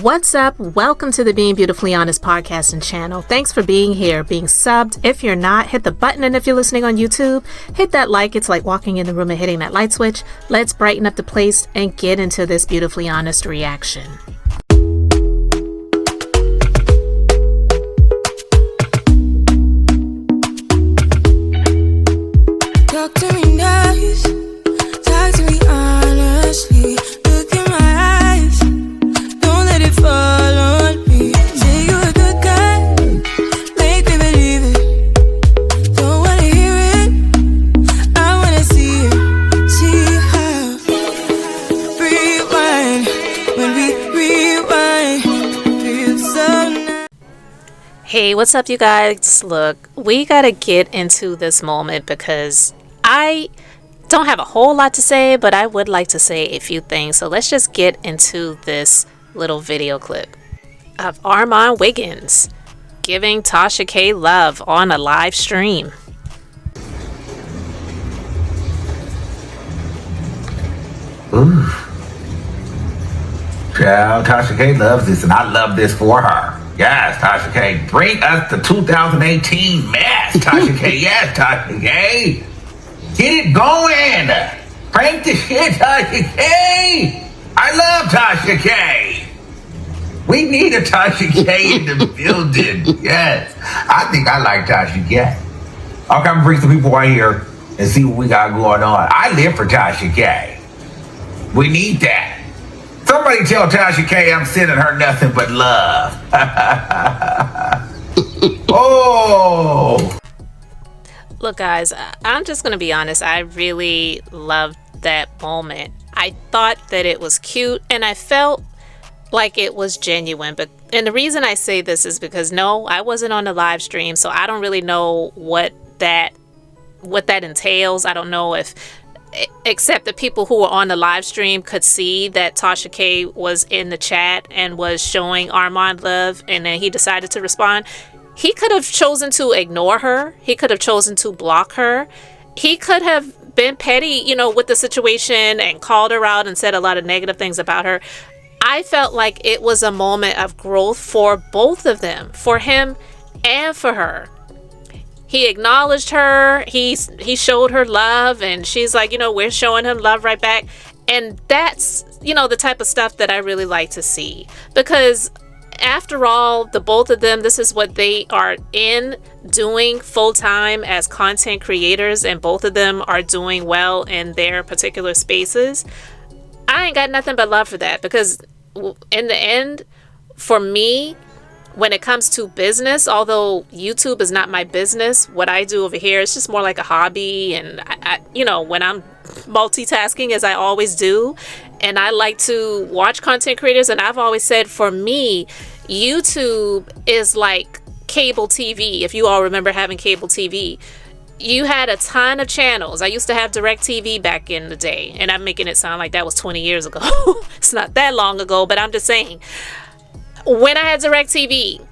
What's up? Welcome to the Being Beautifully Honest podcast and channel. Thanks for being here, being subbed. If you're not, hit the button, and if you're listening on YouTube, hit that like. It's like walking in the room and hitting that light switch. Let's brighten up the place and get into this beautifully honest reaction. Talk to me nice, talk to me honestly. Look in my eyes, don't let it fall on me. Say you're a good guy, make me believe it. Don't wanna hear it, I wanna see it. See how rewind, when we rewind, feels so nice. Hey, what's up, you guys? Look, we gotta get into this moment because I don't have a whole lot to say, but I would like to say a few things. So let's just get into this little video clip of Armon Wiggins giving Tasha K love on a live stream. Ooh. Child, Tasha K loves this, and I love this for her. Yes, Tasha K. Bring us the 2018 mess, Tasha K. Yes, Tasha K. Get it going. Crank the shit, Tasha K. I love Tasha K. We need a Tasha K in the building. Yes. I think I like Tasha K. I'll come bring some people right here and see what we got going on. I live for Tasha K. We need that. Somebody tell Tasha K I'm sending her nothing but love. Oh. Look, guys, I'm just going to be honest. I really loved that moment. I thought that it was cute and I felt like it was genuine. And the reason I say this is because, no, I wasn't on the live stream, so I don't really know what that entails. I don't know if, except the people who were on the live stream could see that Tasha K was in the chat and was showing Armon love, and then he decided to respond. He could have chosen to ignore her. He could have chosen to block her. He could have been petty, with the situation and called her out and said a lot of negative things about her. I felt like it was a moment of growth for both of them, for him and for her. He acknowledged her. He showed her love, and she's like, we're showing him love right back. And that's, the type of stuff that I really like to see, because after all, the both of them, this is what they are doing full-time as content creators, and both of them are doing well in their particular spaces. I ain't got nothing but love for that, because in the end, for me, when it comes to business, although YouTube is not my business, what I do over here is just more like a hobby, and I when I'm multitasking, as I always do, and I like to watch content creators, and I've always said, for me, YouTube is like cable TV. If you all remember having cable TV, you had a ton of channels. I used to have DirecTV back in the day, and I'm making it sound like that was 20 years ago. It's not that long ago, but I'm just saying, when I had DirecTV,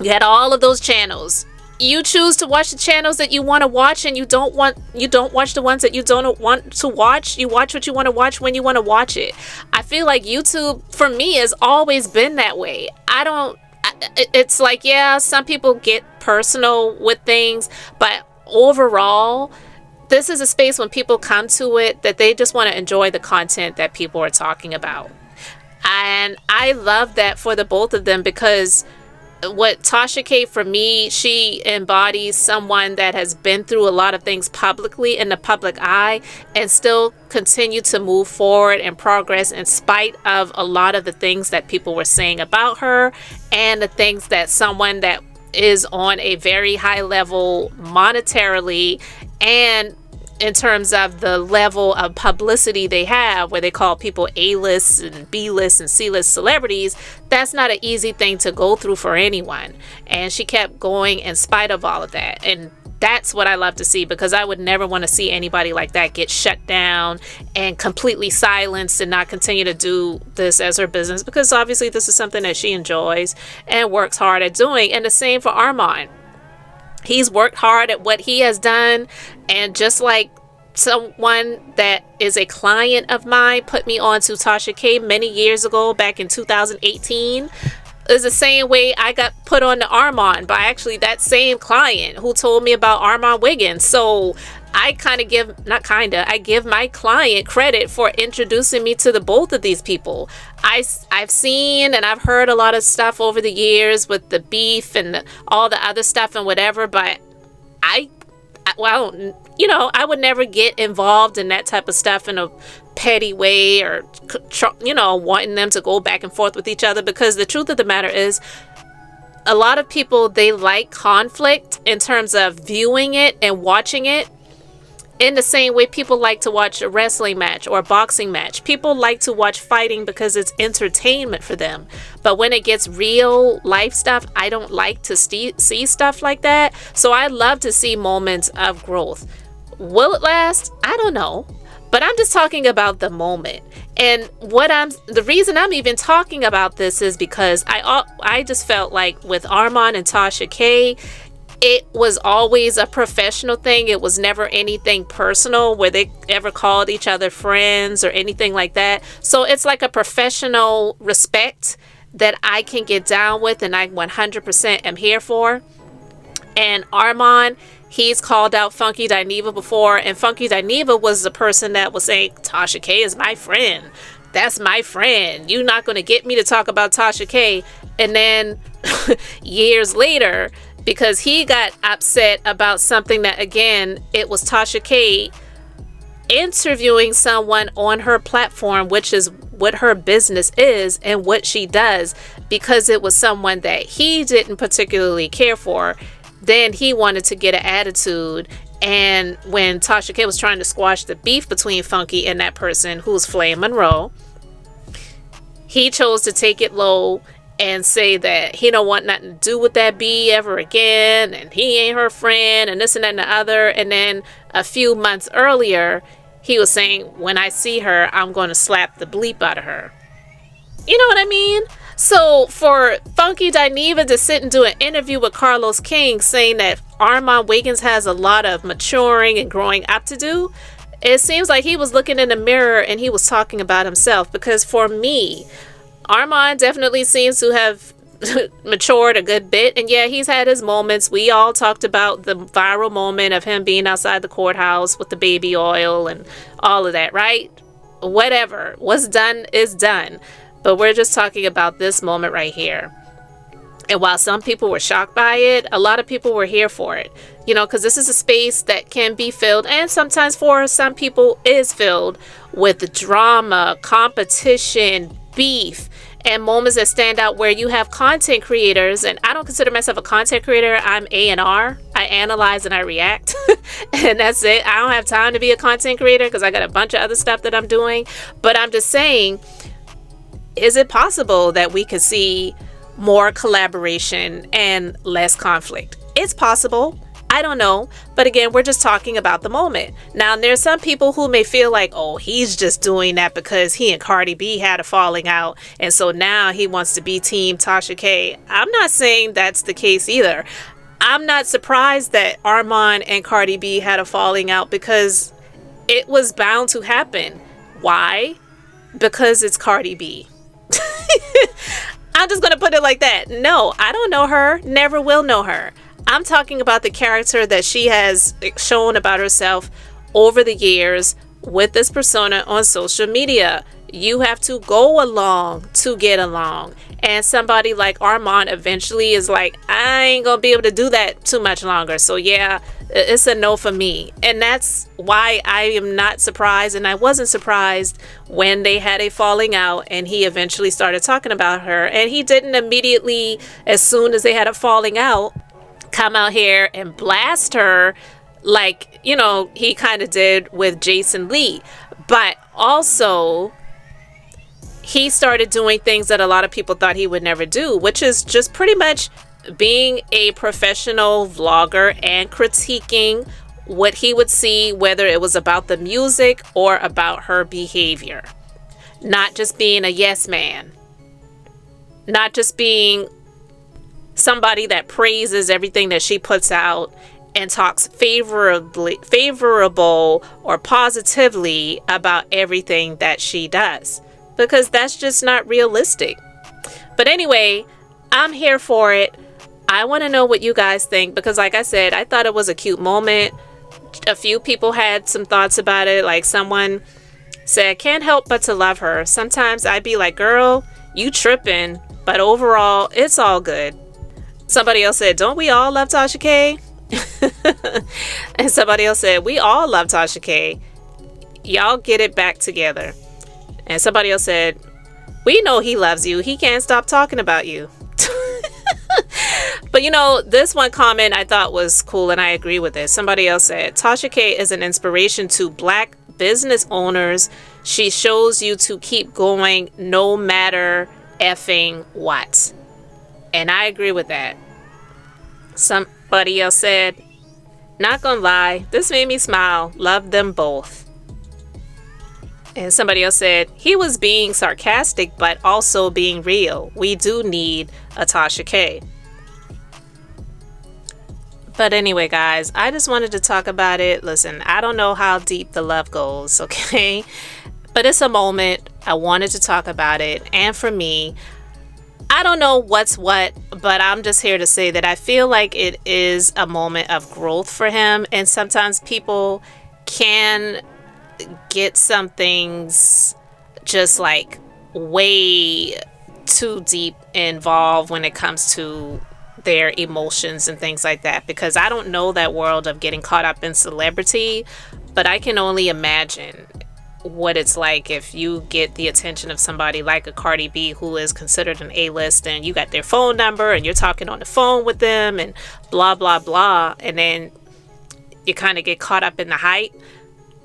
you had all of those channels. You choose to watch the channels that you want to watch, and you don't watch the ones that you don't want to watch. You watch what you want to watch when you want to watch it. I feel like YouTube, for me, has always been that way. It's like, yeah, some people get personal with things, but overall, this is a space when people come to it that they just want to enjoy the content that people are talking about. And I love that for the both of them, because what Tasha K, for me, she embodies someone that has been through a lot of things publicly in the public eye and still continue to move forward and progress in spite of a lot of the things that people were saying about her, and the things that someone that is on a very high level monetarily and in terms of the level of publicity they have, where they call people A-list and B-list and C-list celebrities, that's not an easy thing to go through for anyone. And she kept going in spite of all of that. And that's what I love to see, because I would never want to see anybody like that get shut down and completely silenced and not continue to do this as her business, because obviously this is something that she enjoys and works hard at doing. And the same for Armon. He's worked hard at what he has done, and just like someone that is a client of mine put me on to Tasha K many years ago, back in 2018. Is the same way I got put on to Armon by actually that same client who told me about Armon Wiggins. So I I give my client credit for introducing me to the both of these people. I've seen and I've heard a lot of stuff over the years with the beef and all the other stuff and whatever, but I would never get involved in that type of stuff in a petty way or, wanting them to go back and forth with each other, because the truth of the matter is a lot of people, they like conflict in terms of viewing it and watching it in the same way people like to watch a wrestling match or a boxing match. People like to watch fighting because it's entertainment for them. But when it gets real life stuff, I don't like to see stuff like that. So I love to see moments of growth. Will it last? I don't know. But I'm just talking about the moment. And the reason I'm even talking about this is because I just felt like with Armon and Tasha K, it was always a professional thing. It was never anything personal where they ever called each other friends or anything like that. So it's like a professional respect that I can get down with and I 100% am here for. And Armon, he's called out Funky Dineva before, and Funky Dineva was the person that was saying, Tasha K is my friend. That's my friend. You're not going to get me to talk about Tasha K. And then years later, because he got upset about something that, again, it was Tasha K interviewing someone on her platform, which is what her business is and what she does, because it was someone that he didn't particularly care for. Then he wanted to get an attitude. And when Tasha K was trying to squash the beef between Funky and that person who's Flame Monroe, he chose to take it low and say that he don't want nothing to do with that B ever again, and he ain't her friend, and this and that and the other. And then a few months earlier, he was saying, when I see her, I'm going to slap the bleep out of her. You know what I mean? So for Funky Dineva to sit and do an interview with Carlos King saying that Armon Wiggins has a lot of maturing and growing up to do, it seems like he was looking in the mirror and he was talking about himself. Because for me, Armon definitely seems to have matured a good bit. And yeah, he's had his moments. We all talked about the viral moment of him being outside the courthouse with the baby oil and all of that, right? Whatever. What's done is done. But we're just talking about this moment right here. And while some people were shocked by it, a lot of people were here for it. Because this is a space that can be filled, and sometimes for some people is filled with drama, competition, beef, and moments that stand out where you have content creators. And I don't consider myself a content creator. I'm A&R. I analyze and I react. And that's it. I don't have time to be a content creator because I got a bunch of other stuff that I'm doing. But I'm just saying, is it possible that we could see more collaboration and less conflict? It's possible. I don't know. But again, we're just talking about the moment. Now, there's some people who may feel like, oh, he's just doing that because he and Cardi B had a falling out, and so now he wants to be team Tasha K. I'm not saying that's the case either. I'm not surprised that Armon and Cardi B had a falling out, because it was bound to happen. Why? Because it's Cardi B. I'm just going to put it like that. No, I don't know her. Never will know her. I'm talking about the character that she has shown about herself over the years with this persona on social media. You have to go along to get along. And somebody like Armon eventually is like, I ain't going to be able to do that too much longer. So yeah, it's a no for me. And that's why I am not surprised. And I wasn't surprised when they had a falling out and he eventually started talking about her. And he didn't immediately, as soon as they had a falling out, come out here and blast her like, he kind of did with Jason Lee. But also, he started doing things that a lot of people thought he would never do, which is just pretty much being a professional vlogger and critiquing what he would see, whether it was about the music or about her behavior. Not just being a yes man. Not just being somebody that praises everything that she puts out and talks favorable or positively about everything that she does, because that's just not realistic. But anyway, I'm here for it. I want to know what you guys think, because like I said, I thought it was a cute moment. A few people had some thoughts about it. Like someone said, can't help but to love her. Sometimes I'd be like, girl, you tripping, but overall, it's all good. Somebody else said, don't we all love Tasha K? And somebody else said, we all love Tasha K. Y'all get it back together. And somebody else said, we know he loves you. He can't stop talking about you. But this one comment I thought was cool, and I agree with it. Somebody else said, Tasha K is an inspiration to Black business owners. She shows you to keep going no matter effing what. And I agree with that. Somebody else said, not gonna lie, this made me smile. Love them both. And somebody else said, he was being sarcastic, but also being real. We do need a Tasha K. But anyway, guys, I just wanted to talk about it. Listen, I don't know how deep the love goes, okay? But it's a moment. I wanted to talk about it. And for me, I don't know what's what, but I'm just here to say that I feel like it is a moment of growth for him. And sometimes people can get some things just like way too deep involved when it comes to their emotions and things like that, because I don't know that world of getting caught up in celebrity, but I can only imagine what it's like if you get the attention of somebody like a Cardi B, who is considered an A-list, and you got their phone number and you're talking on the phone with them and blah blah blah, and then you kind of get caught up in the hype.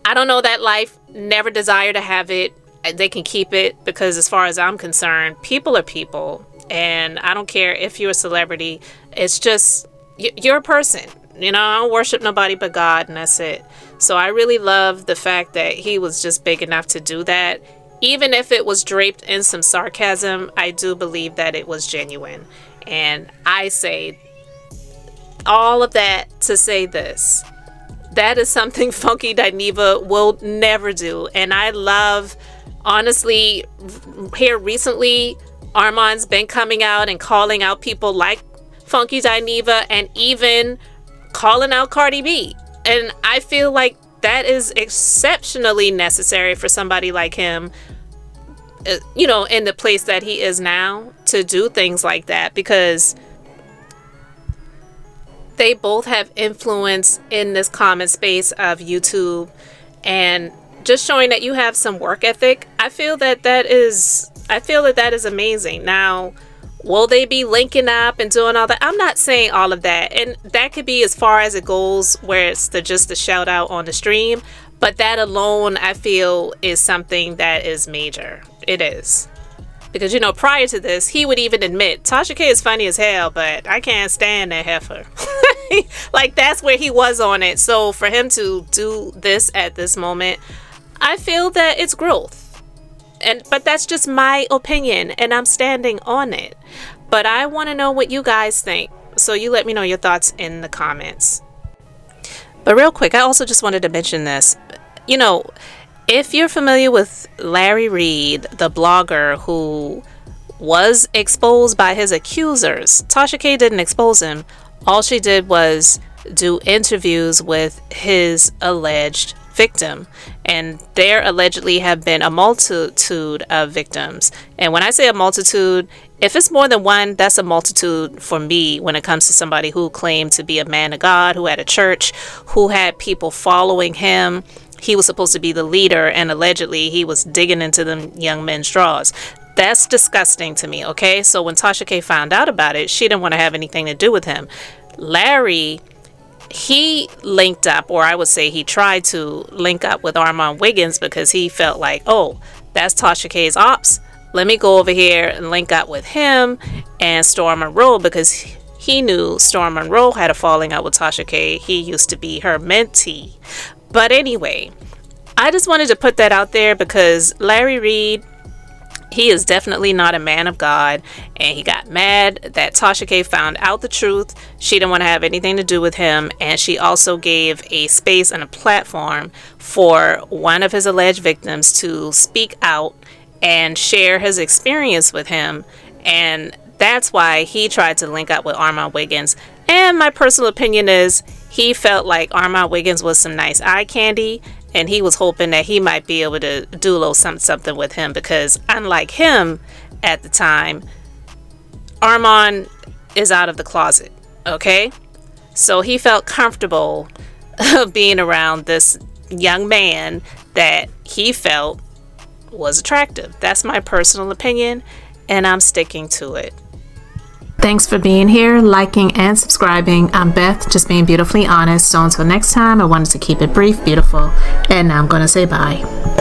I don't know that life. Never desire to have it. They can keep it, because as far as I'm concerned, people are people. And I don't care if you're a celebrity. It's just, you're a person. I don't worship nobody but God, and that's it. So I really love the fact that he was just big enough to do that. Even if it was draped in some sarcasm, I do believe that it was genuine. And I say all of that to say this. That is something Funky Dineva will never do. And I love, honestly, here recently, Armon's been coming out and calling out people like Funky Dineva, and even calling out Cardi B. And I feel like that is exceptionally necessary for somebody like him, in the place that he is now, to do things like that, because they both have influence in this comment space of YouTube, and just showing that you have some work ethic. I feel that that is amazing. Now, will they be linking up and doing all that? I'm not saying all of that, and that could be as far as it goes, where it's just a shout out on the stream. But that alone, I feel, is something that is major. It is. Because, prior to this, he would even admit, Tasha K is funny as hell, but I can't stand that heifer. Like, that's where he was on it. So for him to do this at this moment, I feel that it's growth. But that's just my opinion, and I'm standing on it. But I want to know what you guys think. So you let me know your thoughts in the comments. But real quick, I also just wanted to mention this. If you're familiar with Larry Reid, the blogger who was exposed by his accusers, Tasha K didn't expose him. All she did was do interviews with his alleged victim. And there allegedly have been a multitude of victims. And when I say a multitude, if it's more than one, that's a multitude for me when it comes to somebody who claimed to be a man of God, who had a church, who had people following him. He was supposed to be the leader, and allegedly he was digging into them young men's drawers. That's disgusting to me, okay? So when Tasha K found out about it, she didn't want to have anything to do with him. Larry, he linked up, or I would say he tried to link up with Armon Wiggins, because he felt like, oh, that's Tasha K's ops. Let me go over here and link up with him and Storm Monroe, because he knew Storm Monroe had a falling out with Tasha K. He used to be her mentee. But anyway, I just wanted to put that out there, because Larry Reid, He is definitely not a man of God, and he got mad that Tasha K found out the truth. She didn't want to have anything to do with him, and she also gave a space and a platform for one of his alleged victims to speak out and share his experience with him, and that's why he tried to link up with Armon Wiggins. And my personal opinion is he felt like Armon Wiggins was some nice eye candy, and he was hoping that he might be able to do a little something with him, because unlike him at the time, Armon is out of the closet, okay? So he felt comfortable being around this young man that he felt was attractive. That's my personal opinion, and I'm sticking to it. Thanks for being here, liking, and subscribing. I'm Beth, just being beautifully honest. So until next time, I wanted to keep it brief, beautiful, and now I'm going to say bye.